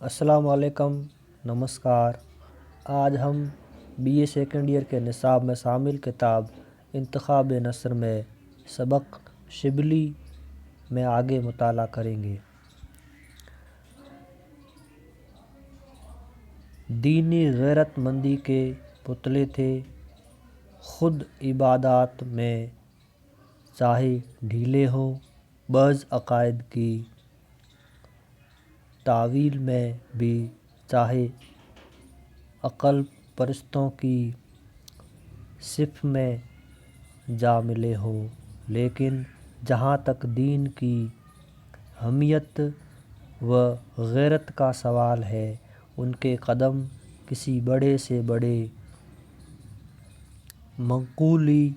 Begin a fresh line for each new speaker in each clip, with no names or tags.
السلام علیکم، نمسکار۔ آج ہم بی اے سیکنڈ ایئر کے نصاب میں شامل کتاب انتخاب نثر میں سبق شبلی میں آگے مطالعہ کریں گے۔ دینی غیرت مندی کے پتلے تھے، خود عبادات میں چاہے ڈھیلے ہوں، بعض عقائد کی تعویل میں بھی چاہے عقل پرستوں کی صف میں جا ملے ہوں، لیکن جہاں تک دین کی حمیت و غیرت کا سوال ہے، ان کے قدم کسی بڑے سے بڑے منقولی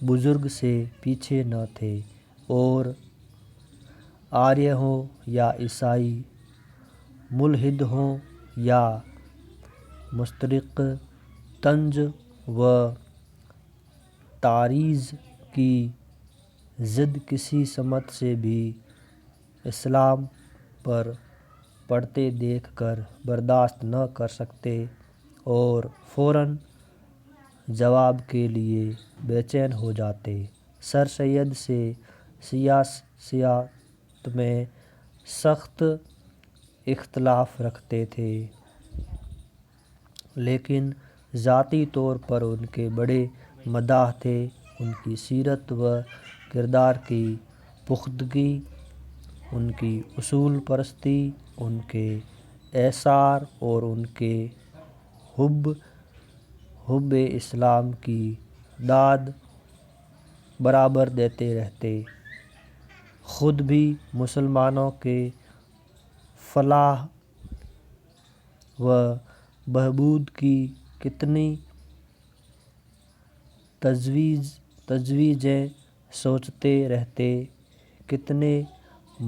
بزرگ سے پیچھے نہ تھے، اور آریہ ہوں یا عیسائی، ملحد ہوں یا مسترق، طنز و تعریض کی ضد کسی سمت سے بھی اسلام پر پڑتے دیکھ کر برداشت نہ کر سکتے اور فوراً جواب کے لیے بے چین ہو جاتے۔ سر سید سے سیاست میں سخت اختلاف رکھتے تھے، لیکن ذاتی طور پر ان کے بڑے مداح تھے۔ ان کی سیرت و کردار کی پختگی، ان کی اصول پرستی، ان کے ایثار اور ان کے حب اسلام کی داد برابر دیتے رہتے۔ خود بھی مسلمانوں کے فلاح و بہبود کی کتنی تجویزیں سوچتے رہتے، کتنے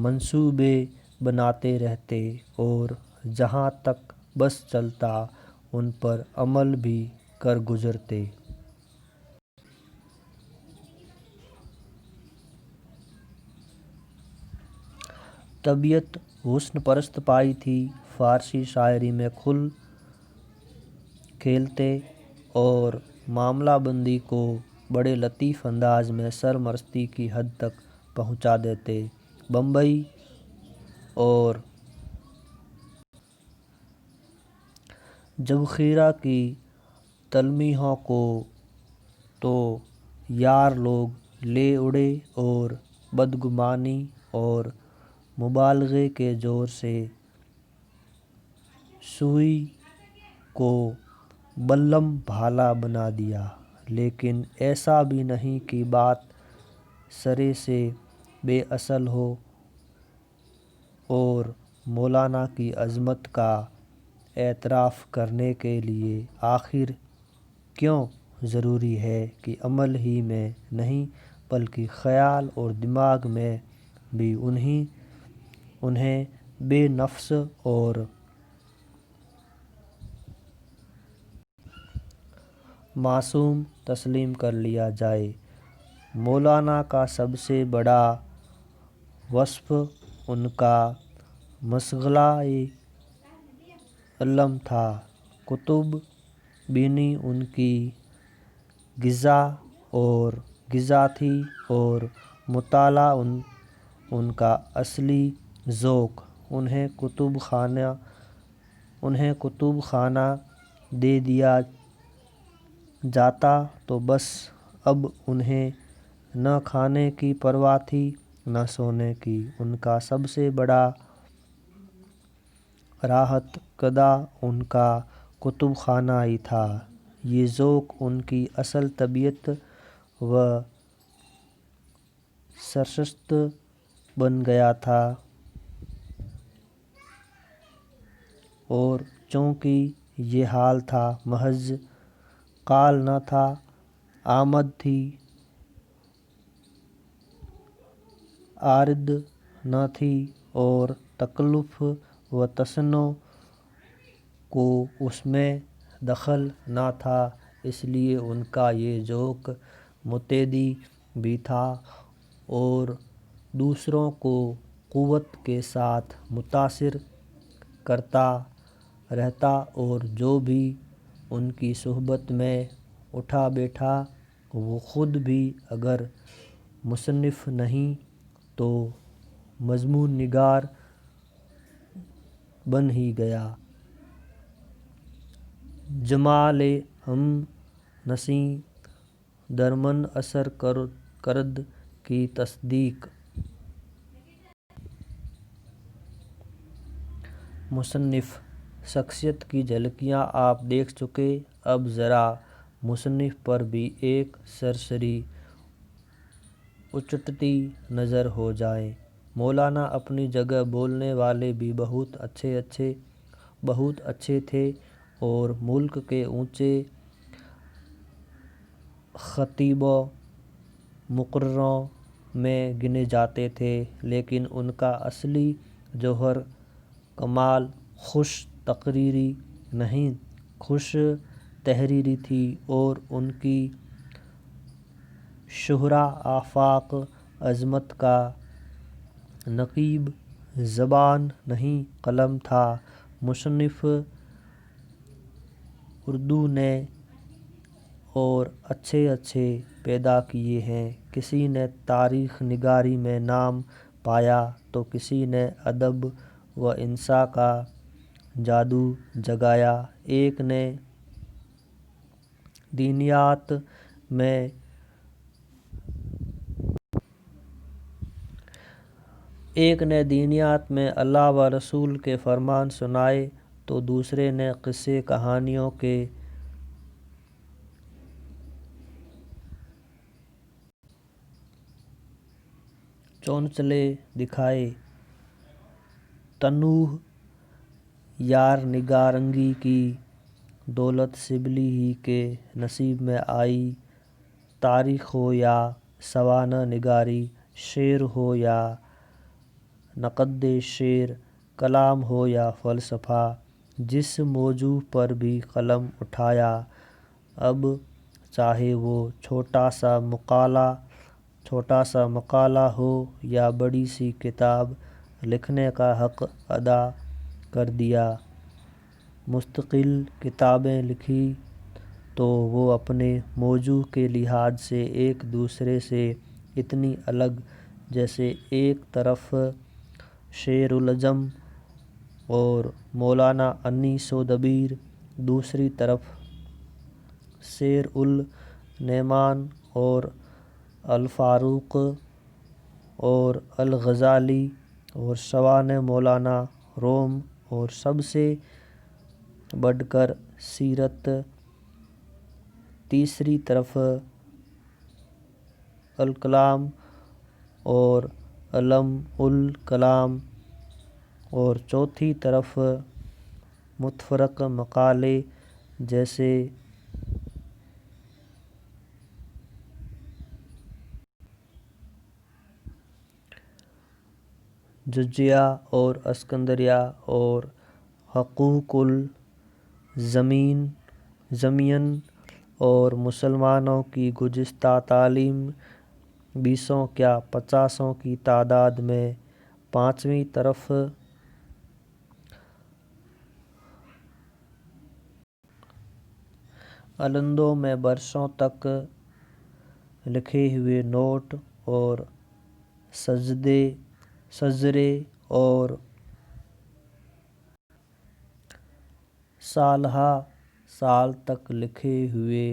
منصوبے بناتے رہتے، اور جہاں تک بس چلتا ان پر عمل بھی کر گزرتے۔ طبیعت حسن پرست پائی تھی، فارسی شاعری میں کھل کھیلتے اور معاملہ بندی کو بڑے لطیف انداز میں سرمستی کی حد تک پہنچا دیتے۔ بمبئی اور جبخیرہ کی تلمیحوں کو تو یار لوگ لے اڑے اور بدگمانی اور مبالغے کے زور سے سوئی کو بلم بھالا بنا دیا، لیکن ایسا بھی نہیں کہ بات سرے سے بے اصل ہو، اور مولانا کی عظمت کا اعتراف کرنے کے لیے آخر کیوں ضروری ہے کہ عمل ہی میں نہیں بلکہ خیال اور دماغ میں بھی انہیں بے نفس اور معصوم تسلیم کر لیا جائے۔ مولانا کا سب سے بڑا وصف ان کا مشغلہ علم تھا، کتب بینی ان کی غذا تھی اور مطالعہ ان کا اصلی ذوق۔ انہیں کتب خانہ دے دیا جاتا تو بس، اب انہیں نہ کھانے کی پرواہ تھی نہ سونے کی۔ ان کا سب سے بڑا راحت گداہ ان کا کتب خانہ ہی تھا۔ یہ ذوق ان کی اصل طبیعت و سرشت بن گیا تھا، اور چونکہ یہ حال تھا، محض قال نہ تھا، آمد تھی، عارض نہ تھی، اور تکلف و تصنع کو اس میں دخل نہ تھا، اس لیے ان کا یہ ذوق متعدی بھی تھا اور دوسروں کو قوت کے ساتھ متاثر کرتا رہتا اور جو بھی ان کی صحبت میں اٹھا بیٹھا وہ خود بھی اگر مصنف نہیں تو مضمون نگار بن ہی گیا۔ جمال ہم نسیں درمن اثر کرد کی تصدیق۔ مصنف شخصیت کی جھلکیاں آپ دیکھ چکے، اب ذرا مصنف پر بھی ایک سرسری اچٹتی نظر ہو جائے۔ مولانا اپنی جگہ بولنے والے بھی بہت اچھے تھے اور ملک کے اونچے خطیبوں مقرروں میں گنے جاتے تھے، لیکن ان کا اصلی جوہر کمال خوش تقریری نہیں، خوش تحریری تھی اور ان کی شہرا آفاق عظمت کا نقیب زبان نہیں قلم تھا۔ مصنف اردو نے اور اچھے پیدا کیے ہیں، کسی نے تاریخ نگاری میں نام پایا تو کسی نے ادب و انصاف کا جادو جگایا، ایک نے دینیات میں اللہ و رسول کے فرمان سنائے تو دوسرے نے قصے کہانیوں کے چونچلے دکھائے۔ تنوع یار نگارنگی کی دولت شبلی ہی کے نصیب میں آئی، تاریخ ہو یا سوانح نگاری، شعر ہو یا نقد شعر، کلام ہو یا فلسفہ، جس موضوع پر بھی قلم اٹھایا، اب چاہے وہ چھوٹا سا مقالہ ہو یا بڑی سی کتاب، لکھنے کا حق ادا کر دیا۔ مستقل کتابیں لکھیں تو وہ اپنے موضوع کے لحاظ سے ایک دوسرے سے اتنی الگ، جیسے ایک طرف شعر العجم اور مولانا انیس و دبیر، دوسری طرف شعر النعمان اور الفاروق اور الغزالی اور سوانح مولانا روم، اور سب سے بڑھ کر سیرت، تیسری طرف الکلام اور علم الکلام، اور چوتھی طرف متفرق مقالے جیسے جزیہ اور اسکندریہ اور حقوق الزمین اور مسلمانوں کی گزشتہ تعلیم 20 کیا 50 کی تعداد میں، پانچویں طرف الندوں میں برسوں تک لکھے ہوئے نوٹ اور شجرے اور سالہا سال تک لکھے ہوئے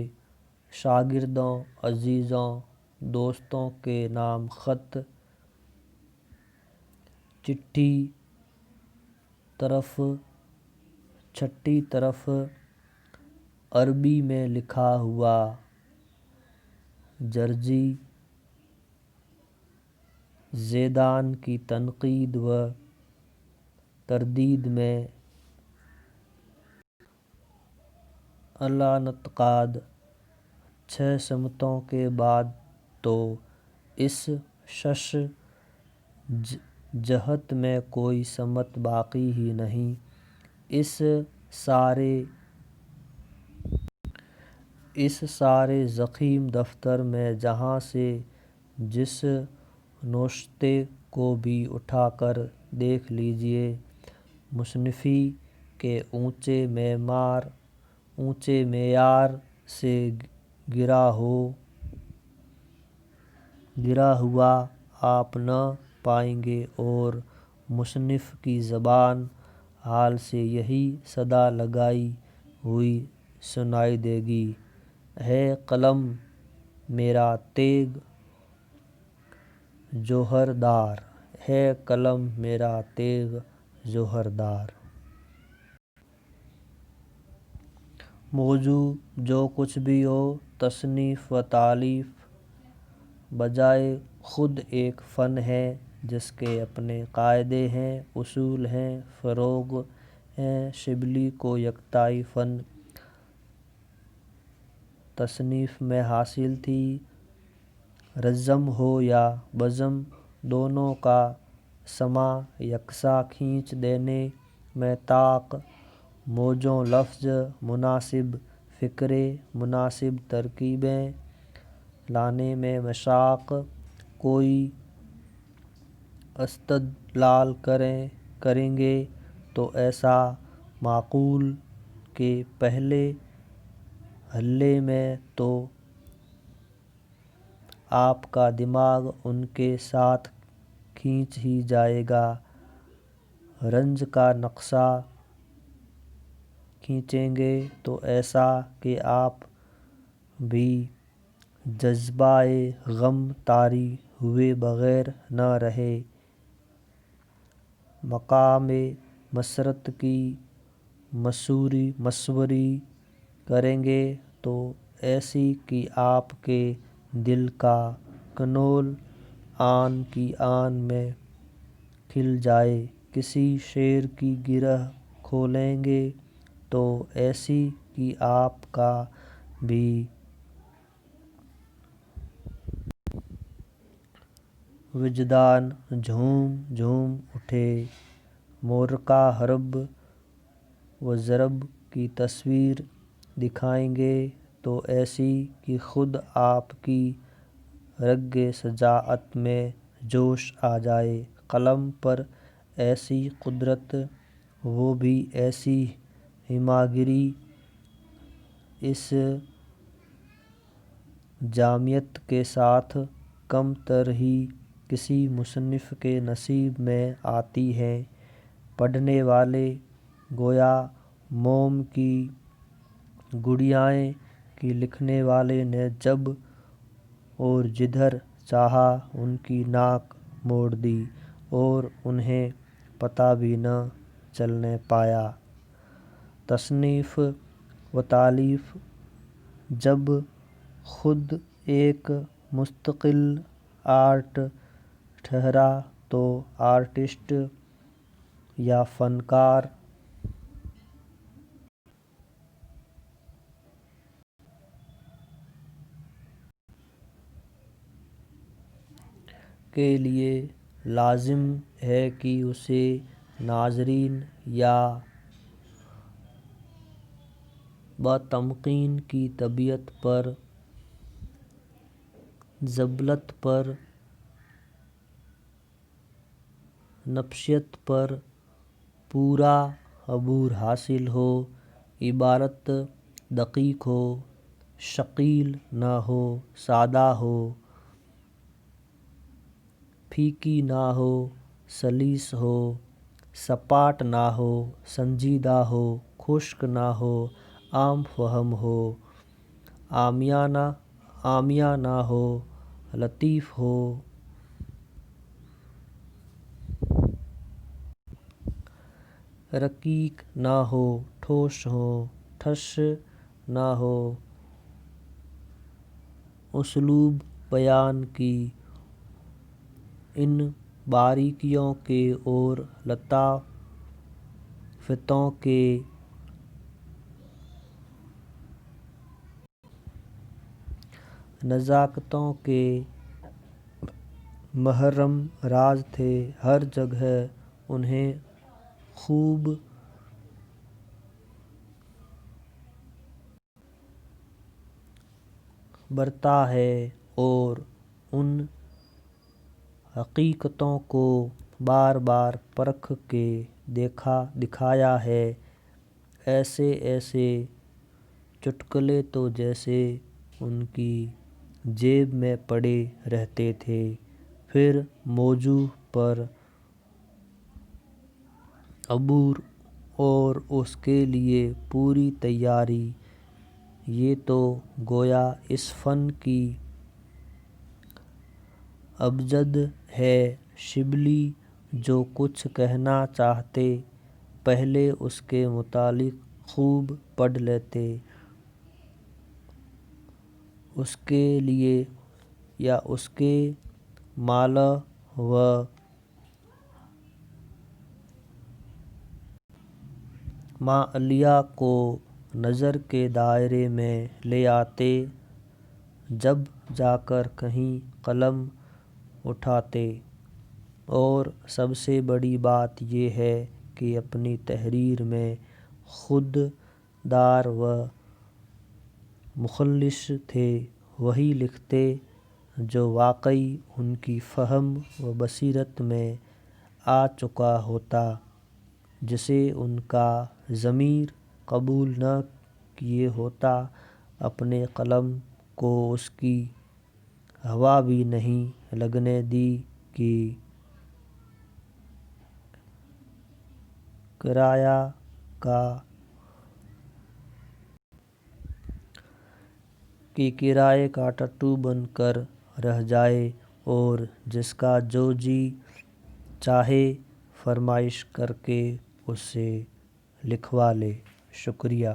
شاگردوں، عزیزوں، دوستوں کے نام خط، چھٹی طرف عربی میں لکھا ہوا جرجی زیدان کی تنقید و تردید میں الانتقاد، 6 سمتوں کے بعد تو اس 6 جہت میں کوئی سمت باقی ہی نہیں۔ اس سارے ضخیم دفتر میں جہاں سے جس نوشتے کو بھی اٹھا کر دیکھ لیجیے، مصنفی کے اونچے معیار سے گرا ہوا آپ نہ پائیں گے، اور مصنف کی زبان حال سے یہی صدا لگائی ہوئی سنائی دے گی: ہے قلم میرا تیغ جوہردار، ہے قلم میرا تیغ جوہردار۔ موضوع جو کچھ بھی ہو، تصنیف و تالیف بجائے خود ایک فن ہے جس کے اپنے قاعدے ہیں، اصول ہیں، فروغ ہیں۔ شبلی کو یکتائی فن تصنیف میں حاصل تھی۔ رزم ہو یا بزم، دونوں کا سماع یکساں کھینچ دینے میں طاق، موزوں لفظ، مناسب فقرے، مناسب ترکیبیں لانے میں مشاق۔ کوئی استدلال کریں گے تو ایسا معقول کہ پہلے حلے میں تو آپ کا دماغ ان کے ساتھ کھنچ ہی جائے گا۔ رنج کا نقشہ کھینچیں گے تو ایسا کہ آپ بھی جذبۂ غم طاری ہوئے بغیر نہ رہے۔ مقام مسرت کی مصوری کریں گے تو ایسی کہ آپ کے دل کا کنول آن کی آن میں کھل جائے۔ کسی شعر کی گرہ کھولیں گے تو ایسی کہ آپ کا بھی وجدان جھوم جھوم اٹھے۔ مورکہ حرب و ضرب کی تصویر دکھائیں گے تو ایسی کہ خود آپ کی رگ شجاعت میں جوش آ جائے۔ قلم پر ایسی قدرت، وہ بھی ایسی ہماگری، اس جامعیت کے ساتھ کم تر ہی کسی مصنف کے نصیب میں آتی ہیں۔ پڑھنے والے گویا موم کی گڑیائیں کہ لکھنے والے نے جب اور جدھر چاہا ان کی ناک موڑ دی اور انہیں پتہ بھی نہ چلنے پایا۔ تصنیف و تالیف جب خود ایک مستقل آرٹ ٹھہرا تو آرٹسٹ یا فنکار کے لیے لازم ہے کہ اسے ناظرین یا باتمکین کی طبیعت پر، ذبذب پر، نفسیات پر پورا عبور حاصل ہو۔ عبارت دقیق ہو، ثقیل نہ ہو، سادہ ہو، پھیکی نہ ہو، سلیس ہو، سپاٹ نہ ہو، سنجیدہ ہو، خشک نہ ہو، عام فہم ہو، عامیہ نہ ہو، لطیف ہو، رقیق نہ ہو، ٹھوس نہ ہو۔ اسلوب بیان کی ان باریکیوں کے اور لطافتوں کے نزاکتوں کے محرم راز تھے۔ ہر جگہ انہیں خوب برتا ہے اور ان حقیقتوں کو بار بار پرکھ کے دکھایا ہے۔ ایسے ایسے چٹکلے تو جیسے ان کی جیب میں پڑے رہتے تھے۔ پھر موضوع پر عبور اور اس کے لیے پوری تیاری، یہ تو گویا اس فن کی ابجد ہے۔ شبلی جو کچھ کہنا چاہتے پہلے اس کے متعلق خوب پڑھ لیتے، اس کے لیے یا اس کے مالا و معالیہ کو نظر کے دائرے میں لے آتے، جب جا کر کہیں قلم اٹھاتے۔ اور سب سے بڑی بات یہ ہے کہ اپنی تحریر میں خود دار و مخلص تھے، وہی لکھتے جو واقعی ان کی فہم و بصیرت میں آ چکا ہوتا، جسے ان کا ضمیر قبول نہ کیے ہوتا۔ اپنے قلم کو اس کی ہوا بھی نہیں لگنے دی کہ کرائے کا ٹٹو بن کر رہ جائے، اور جس کا جو جی چاہے فرمائش کر کے اسے لکھوا لے۔ شکریہ۔